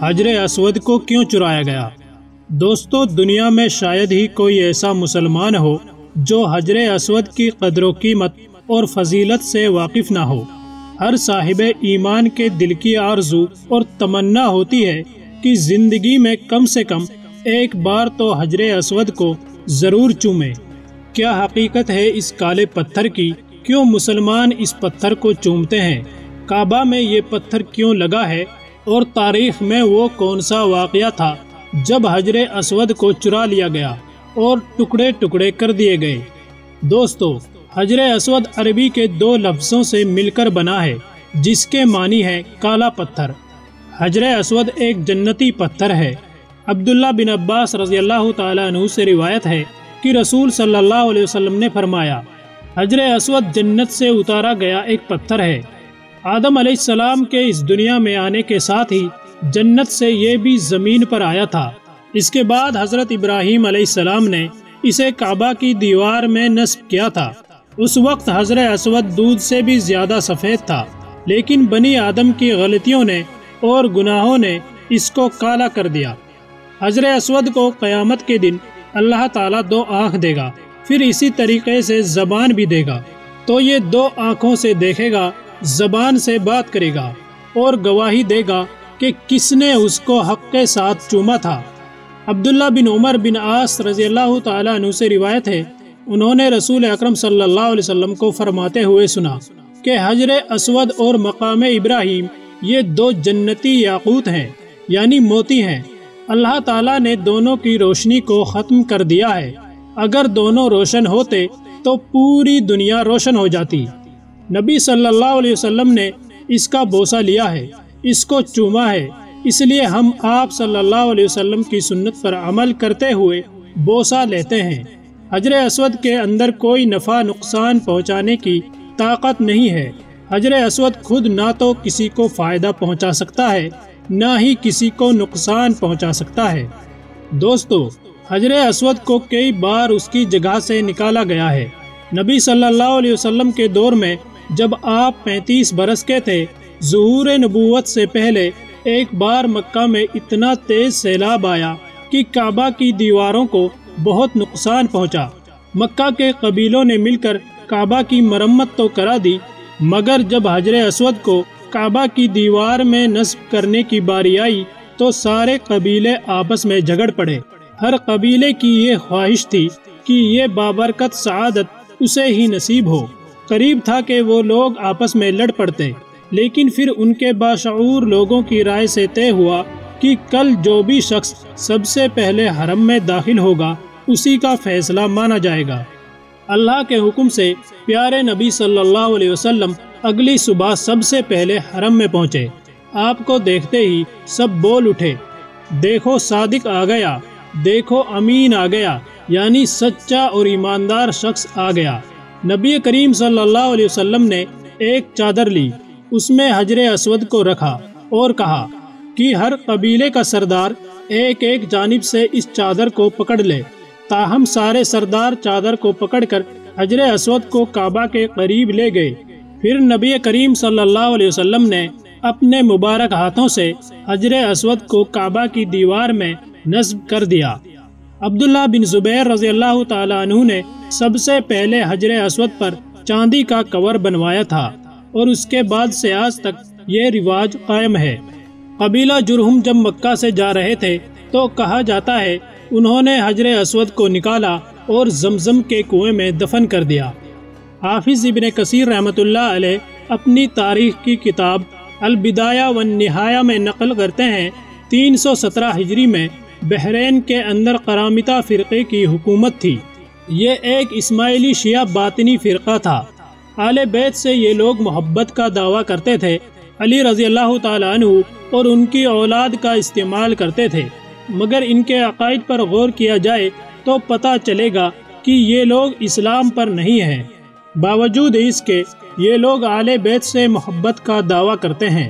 حجر اسود کو کیوں چرایا گیا؟ دوستو، دنیا میں شاید ہی کوئی ایسا مسلمان ہو جو حجر اسود کی قدر و قیمت اور فضیلت سے واقف نہ ہو۔ ہر صاحب ایمان کے دل کی آرزو اور تمنا ہوتی ہے کہ زندگی میں کم سے کم ایک بار تو حجر اسود کو ضرور چومے۔ کیا حقیقت ہے اس کالے پتھر کی؟ کیوں مسلمان اس پتھر کو چومتے ہیں؟ کعبہ میں یہ پتھر کیوں لگا ہے؟ اور تاریخ میں وہ کون سا واقعہ تھا جب حجر اسود کو چرا لیا گیا اور ٹکڑے ٹکڑے کر دیے گئے؟ دوستو، حجر اسود عربی کے دو لفظوں سے مل کر بنا ہے جس کے معنی ہے کالا پتھر۔ حجر اسود ایک جنتی پتھر ہے۔ عبداللہ بن عباس رضی اللہ تعالیٰ عنہ سے روایت ہے کہ رسول صلی اللہ علیہ وسلم نے فرمایا، حجر اسود جنت سے اتارا گیا ایک پتھر ہے۔ آدم علیہ السلام کے اس دنیا میں آنے کے ساتھ ہی جنت سے یہ بھی زمین پر آیا تھا۔ اس کے بعد حضرت ابراہیم علیہ السلام نے اسے کعبہ کی دیوار میں نصب کیا تھا۔ اس وقت حجر اسود دودھ سے بھی زیادہ سفید تھا، لیکن بنی آدم کی غلطیوں نے اور گناہوں نے اس کو کالا کر دیا۔ حجر اسود کو قیامت کے دن اللہ تعالیٰ دو آنکھ دے گا، پھر اسی طریقے سے زبان بھی دے گا۔ تو یہ دو آنکھوں سے دیکھے گا، زبان سے بات کرے گا اور گواہی دے گا کہ کس نے اس کو حق کے ساتھ چوما تھا۔ عبداللہ بن عمر بن عاص رضی اللہ تعالیٰ عنہ سے روایت ہے، انہوں نے رسول اکرم صلی اللہ علیہ وسلم کو فرماتے ہوئے سنا کہ حجر اسود اور مقام ابراہیم یہ دو جنتی یاقوت ہیں، یعنی موتی ہیں۔ اللہ تعالیٰ نے دونوں کی روشنی کو ختم کر دیا ہے۔ اگر دونوں روشن ہوتے تو پوری دنیا روشن ہو جاتی۔ نبی صلی اللہ علیہ وسلم نے اس کا بوسہ لیا ہے، اس کو چوما ہے، اس لیے ہم آپ صلی اللہ علیہ وسلم کی سنت پر عمل کرتے ہوئے بوسہ لیتے ہیں۔ حجر اسود کے اندر کوئی نفع نقصان پہنچانے کی طاقت نہیں ہے۔ حجر اسود خود نہ تو کسی کو فائدہ پہنچا سکتا ہے، نہ ہی کسی کو نقصان پہنچا سکتا ہے۔ دوستو، حجر اسود کو کئی بار اس کی جگہ سے نکالا گیا ہے۔ نبی صلی اللہ علیہ وسلم کے دور میں جب آپ 35 برس کے تھے، ظہور نبوت سے پہلے ایک بار مکہ میں اتنا تیز سیلاب آیا کہ کعبہ کی دیواروں کو بہت نقصان پہنچا۔ مکہ کے قبیلوں نے مل کر کعبہ کی مرمت تو کرا دی، مگر جب حجر اسود کو کعبہ کی دیوار میں نصب کرنے کی باری آئی تو سارے قبیلے آپس میں جھگڑ پڑے۔ ہر قبیلے کی یہ خواہش تھی کہ یہ بابرکت سعادت اسے ہی نصیب ہو۔ قریب تھا کہ وہ لوگ آپس میں لڑ پڑتے، لیکن پھر ان کے باشعور لوگوں کی رائے سے طے ہوا کہ کل جو بھی شخص سب سے پہلے حرم میں داخل ہوگا اسی کا فیصلہ مانا جائے گا۔ اللہ کے حکم سے پیارے نبی صلی اللہ علیہ وسلم اگلی صبح سب سے پہلے حرم میں پہنچے۔ آپ کو دیکھتے ہی سب بول اٹھے، دیکھو صادق آ گیا، دیکھو امین آ گیا، یعنی سچا اور ایماندار شخص آ گیا۔ نبی کریم صلی اللہ علیہ وسلم نے ایک چادر لی، اس میں حجر اسود کو رکھا اور کہا کہ ہر قبیلے کا سردار ایک ایک جانب سے اس چادر کو پکڑ لے۔ تاہم سارے سردار چادر کو پکڑ کر حجر اسود کو کعبہ کے قریب لے گئے۔ پھر نبی کریم صلی اللہ علیہ وسلم نے اپنے مبارک ہاتھوں سے حجر اسود کو کعبہ کی دیوار میں نصب کر دیا۔ عبداللہ بن زبیر رضی اللہ تعالیٰ عنہ نے سب سے پہلے حجر اسود پر چاندی کا کور بنوایا تھا، اور اس کے بعد سے آج تک یہ رواج قائم ہے۔ قبیلہ جرہم جب مکہ سے جا رہے تھے تو کہا جاتا ہے انہوں نے حجر اسود کو نکالا اور زمزم کے کنویں میں دفن کر دیا۔ حافظ ابن کثیر رحمۃ اللہ علیہ اپنی تاریخ کی کتاب البدایہ والنہایہ میں نقل کرتے ہیں، 317 ہجری میں بحرین کے اندر قرامطہ فرقے کی حکومت تھی۔ یہ ایک اسماعیلی شیعہ باطنی فرقہ تھا۔ اہل بیت سے یہ لوگ محبت کا دعویٰ کرتے تھے، علی رضی اللہ تعالیٰ عنہ اور ان کی اولاد کا استعمال کرتے تھے، مگر ان کے عقائد پر غور کیا جائے تو پتہ چلے گا کہ یہ لوگ اسلام پر نہیں ہیں۔ باوجود اس کے یہ لوگ اہل بیت سے محبت کا دعویٰ کرتے ہیں۔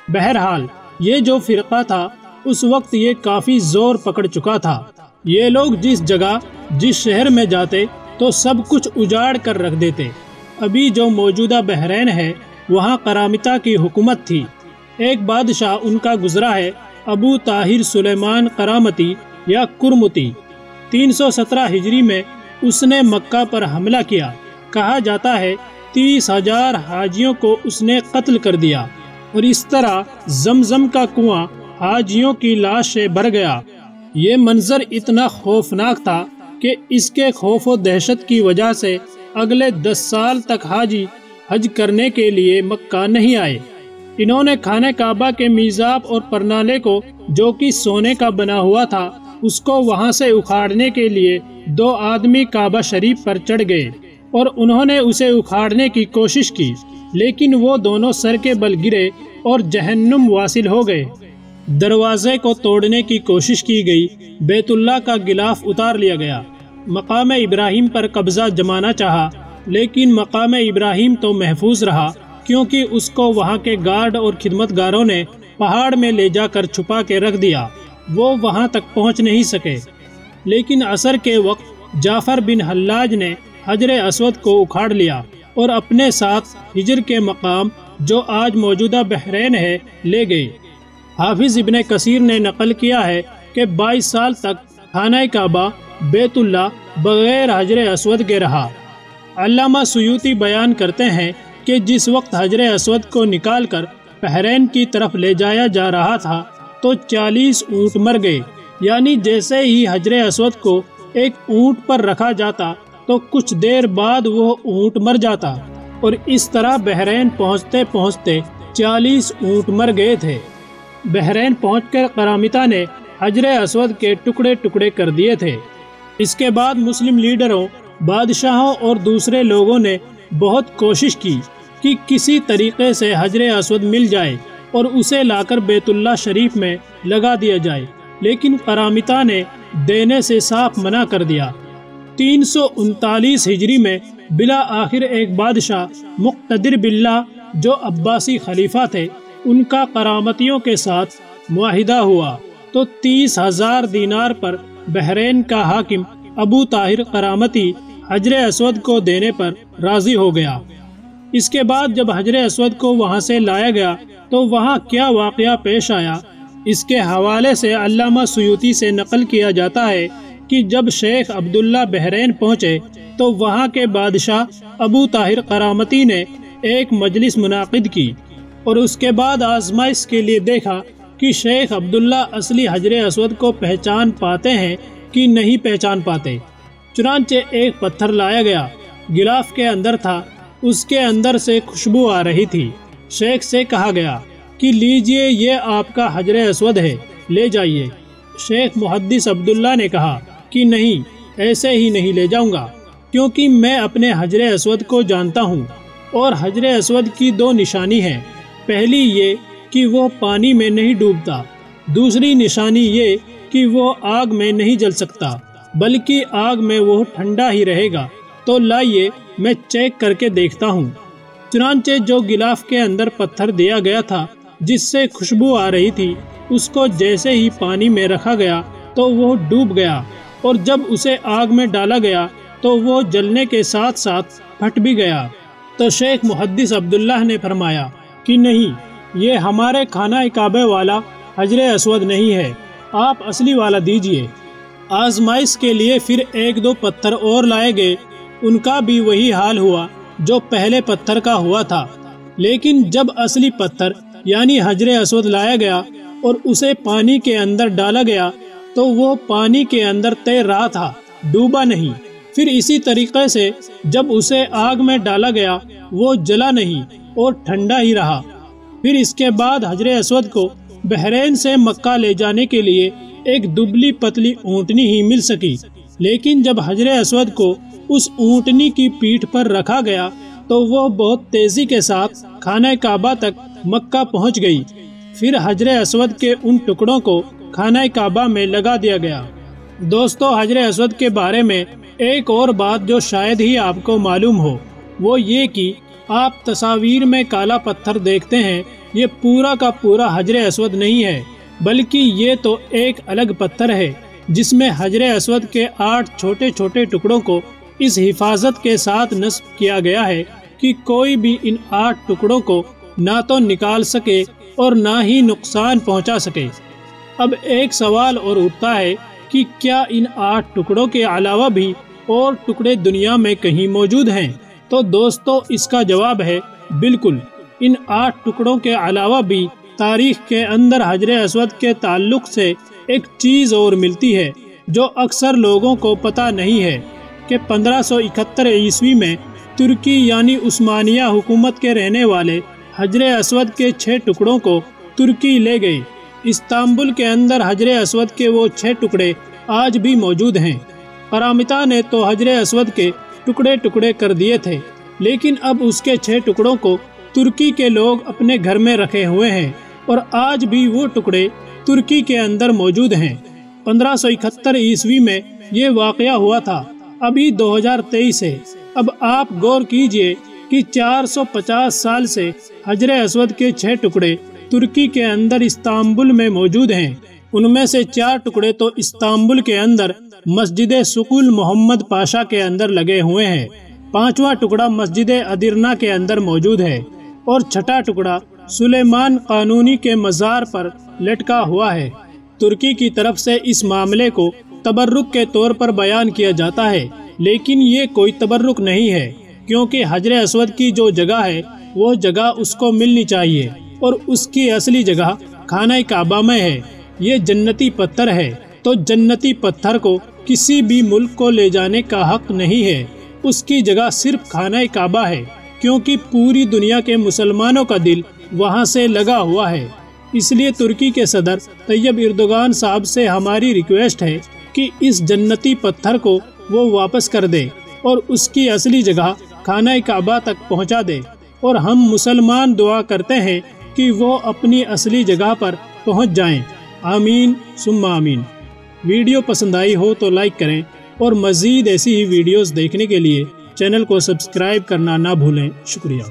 بہرحال یہ جو فرقہ تھا اس وقت یہ کافی زور پکڑ چکا تھا۔ یہ لوگ جس جگہ جس شہر میں جاتے تو سب کچھ اجاڑ کر رکھ دیتے۔ ابھی جو موجودہ بحرین ہے وہاں قرامطہ کی حکومت تھی۔ ایک بادشاہ ان کا گزرا ہے ابو طاہر سلیمان قرامتی یا کرمتی۔ 317 ہجری میں اس نے مکہ پر حملہ کیا۔ کہا جاتا ہے 30,000 حاجیوں کو اس نے قتل کر دیا، اور اس طرح زمزم کا کنواں حاجیوں کی لاش سے بھر گیا۔ یہ منظر اتنا خوفناک تھا کہ اس کے خوف و دہشت کی وجہ سے اگلے 10 سال تک حاجی حج کرنے کے لیے مکہ نہیں آئے۔ انہوں نے خانہ کعبہ کے میزاب اور پرنالے کو، جو کہ سونے کا بنا ہوا تھا، اس کو وہاں سے اکھاڑنے کے لیے 2 آدمی کعبہ شریف پر چڑھ گئے اور انہوں نے اسے اکھاڑنے کی کوشش کی، لیکن وہ دونوں سر کے بل گرے اور جہنم واصل ہو گئے۔ دروازے کو توڑنے کی کوشش کی گئی، بیت اللہ کا غلاف اتار لیا گیا۔ مقام ابراہیم پر قبضہ جمانا چاہا، لیکن مقام ابراہیم تو محفوظ رہا، کیونکہ اس کو وہاں کے گارڈ اور خدمتگاروں نے پہاڑ میں لے جا کر چھپا کے رکھ دیا۔ وہ وہاں تک پہنچ نہیں سکے۔ لیکن عصر کے وقت جعفر بن حلاج نے حجر اسود کو اکھاڑ لیا اور اپنے ساتھ ہجر کے مقام، جو آج موجودہ بحرین ہے، لے گئے۔ حافظ ابن کثیر نے نقل کیا ہے کہ 22 سال تک خانہ کعبہ بیت اللہ بغیر حجر اسود کے رہا۔ علامہ سیوطی بیان کرتے ہیں کہ جس وقت حجر اسود کو نکال کر بحرین کی طرف لے جایا جا رہا تھا تو 40 اونٹ مر گئے، یعنی جیسے ہی حجر اسود کو ایک اونٹ پر رکھا جاتا تو کچھ دیر بعد وہ اونٹ مر جاتا، اور اس طرح بحرین پہنچتے پہنچتے 40 اونٹ مر گئے تھے۔ بحرین پہنچ کر قرامطہ نے حجر اسود کے ٹکڑے ٹکڑے کر دیے تھے۔ اس کے بعد مسلم لیڈروں، بادشاہوں اور دوسرے لوگوں نے بہت کوشش کی کہ کسی طریقے سے حجر اسود مل جائے اور اسے لا کر بیت اللہ شریف میں لگا دیا جائے، لیکن قرامطہ نے دینے سے صاف منع کر دیا۔ 339 ہجری میں بلا آخر ایک بادشاہ مقتدر باللہ، جو عباسی خلیفہ تھے، ان کا قرامتیوں کے ساتھ معاہدہ ہوا تو 30,000 دینار پر بحرین کا حاکم ابو طاہر قرامتی حجر اسود کو دینے پر راضی ہو گیا۔ اس کے بعد جب حجر اسود کو وہاں سے لایا گیا تو وہاں کیا واقعہ پیش آیا، اس کے حوالے سے علامہ سیوطی سے نقل کیا جاتا ہے کہ جب شیخ عبداللہ بحرین پہنچے تو وہاں کے بادشاہ ابو طاہر قرامتی نے ایک مجلس منعقد کی اور اس کے بعد آزمائش کے لیے دیکھا کہ شیخ عبداللہ اصلی حجر اسود کو پہچان پاتے ہیں کہ نہیں پہچان پاتے۔ چنانچہ ایک پتھر لایا گیا، غلاف کے اندر تھا، اس کے اندر سے خوشبو آ رہی تھی۔ شیخ سے کہا گیا کہ لیجئے، یہ آپ کا حجر اسود ہے، لے جائیے۔ شیخ محدث عبداللہ نے کہا کہ نہیں، ایسے ہی نہیں لے جاؤں گا، کیونکہ میں اپنے حجر اسود کو جانتا ہوں، اور حجر اسود کی 2 نشانی ہیں۔ پہلی یہ کہ وہ پانی میں نہیں ڈوبتا، دوسری نشانی یہ کہ وہ آگ میں نہیں جل سکتا، بلکہ آگ میں وہ ٹھنڈا ہی رہے گا۔ تو لائیے، میں چیک کر کے دیکھتا ہوں۔ چنانچہ جو غلاف کے اندر پتھر دیا گیا تھا جس سے خوشبو آ رہی تھی، اس کو جیسے ہی پانی میں رکھا گیا تو وہ ڈوب گیا، اور جب اسے آگ میں ڈالا گیا تو وہ جلنے کے ساتھ ساتھ پھٹ بھی گیا۔ تو شیخ محدث عبداللہ نے فرمایا کہ نہیں، یہ ہمارے خانہ کعبہ والا حجر اسود نہیں ہے، آپ اصلی والا دیجئے۔ آزمائش کے لیے پھر 1-2 پتھر اور لائے گئے، ان کا بھی وہی حال ہوا جو پہلے پتھر کا ہوا تھا، لیکن جب اصلی پتھر یعنی حجر اسود لایا گیا اور اسے پانی کے اندر ڈالا گیا تو وہ پانی کے اندر تیر رہا تھا، ڈوبا نہیں۔ پھر اسی طریقے سے جب اسے آگ میں ڈالا گیا وہ جلا نہیں اور ٹھنڈا ہی رہا۔ پھر اس کے بعد حجر اسود کو بحرین سے مکہ لے جانے کے لیے ایک دبلی پتلی اونٹنی ہی مل سکی، لیکن جب حجر اسود کو اس اونٹنی کی پیٹھ پر رکھا گیا تو وہ بہت تیزی کے ساتھ خانہ کعبہ تک مکہ پہنچ گئی۔ پھر حجر اسود کے ان ٹکڑوں کو خانہ کعبہ میں لگا دیا گیا۔ دوستو، حجر اسود کے بارے میں ایک اور بات جو شاید ہی آپ کو معلوم ہو، وہ یہ کہ آپ تصاویر میں کالا پتھر دیکھتے ہیں، یہ پورا کا پورا حجر اسود نہیں ہے، بلکہ یہ تو ایک الگ پتھر ہے جس میں حجر اسود کے 8 چھوٹے چھوٹے ٹکڑوں کو اس حفاظت کے ساتھ نصب کیا گیا ہے کہ کوئی بھی ان 8 ٹکڑوں کو نہ تو نکال سکے اور نہ ہی نقصان پہنچا سکے۔ اب ایک سوال اور اٹھتا ہے کہ کیا ان 8 ٹکڑوں کے علاوہ بھی اور ٹکڑے دنیا میں کہیں موجود ہیں؟ تو دوستو اس کا جواب ہے بالکل، ان 8 ٹکڑوں کے علاوہ بھی تاریخ کے اندر حجر اسود کے تعلق سے ایک چیز اور ملتی ہے جو اکثر لوگوں کو پتہ نہیں ہے کہ 1571 عیسوی میں ترکی یعنی عثمانیہ حکومت کے رہنے والے حجر اسود کے 6 ٹکڑوں کو ترکی لے گئے۔ استنبول کے اندر حجر اسود کے وہ 6 ٹکڑے آج بھی موجود ہیں۔ قرامطہ نے تو حجر اسود کے ٹکڑے ٹکڑے کر دیے تھے، لیکن اب اس کے 6 ٹکڑوں کو ترکی کے لوگ اپنے گھر میں رکھے ہوئے ہیں اور آج بھی وہ ٹکڑے ترکی کے اندر موجود ہیں۔ 1571 عیسوی میں یہ واقعہ ہوا تھا، ابھی 2023 ہے۔ اب آپ غور کیجئے کہ 450 سال سے حجر اسود کے 6 ٹکڑے ترکی کے اندر استنبول میں موجود ہیں۔ ان میں سے 4 ٹکڑے تو استنبول کے اندر مسجد سقول محمد پاشا کے اندر لگے ہوئے ہیں، 5واں ٹکڑا مسجد ادرنا کے اندر موجود ہے اور 6واں ٹکڑا سلیمان قانونی کے مزار پر لٹکا ہوا ہے۔ ترکی کی طرف سے اس معاملے کو تبرک کے طور پر بیان کیا جاتا ہے، لیکن یہ کوئی تبرک نہیں ہے، کیونکہ حجر اسود کی جو جگہ ہے وہ جگہ اس کو ملنی چاہیے اور اس کی اصلی جگہ خانہ کعبہ میں ہے۔ یہ جنتی پتھر ہے، تو جنتی پتھر کو کسی بھی ملک کو لے جانے کا حق نہیں ہے، اس کی جگہ صرف خانہ کعبہ ہے، کیونکہ پوری دنیا کے مسلمانوں کا دل وہاں سے لگا ہوا ہے۔ اس لیے ترکی کے صدر طیب اردوغان صاحب سے ہماری ریکویسٹ ہے کہ اس جنتی پتھر کو وہ واپس کر دے اور اس کی اصلی جگہ خانہ کعبہ تک پہنچا دے، اور ہم مسلمان دعا کرتے ہیں کہ وہ اپنی اصلی جگہ پر پہنچ جائیں۔ آمین ثم آمین۔ ویڈیو پسند آئی ہو تو لائک کریں اور مزید ایسی ہی ویڈیوز دیکھنے کے لیے چینل کو سبسکرائب کرنا نہ بھولیں۔ شکریہ۔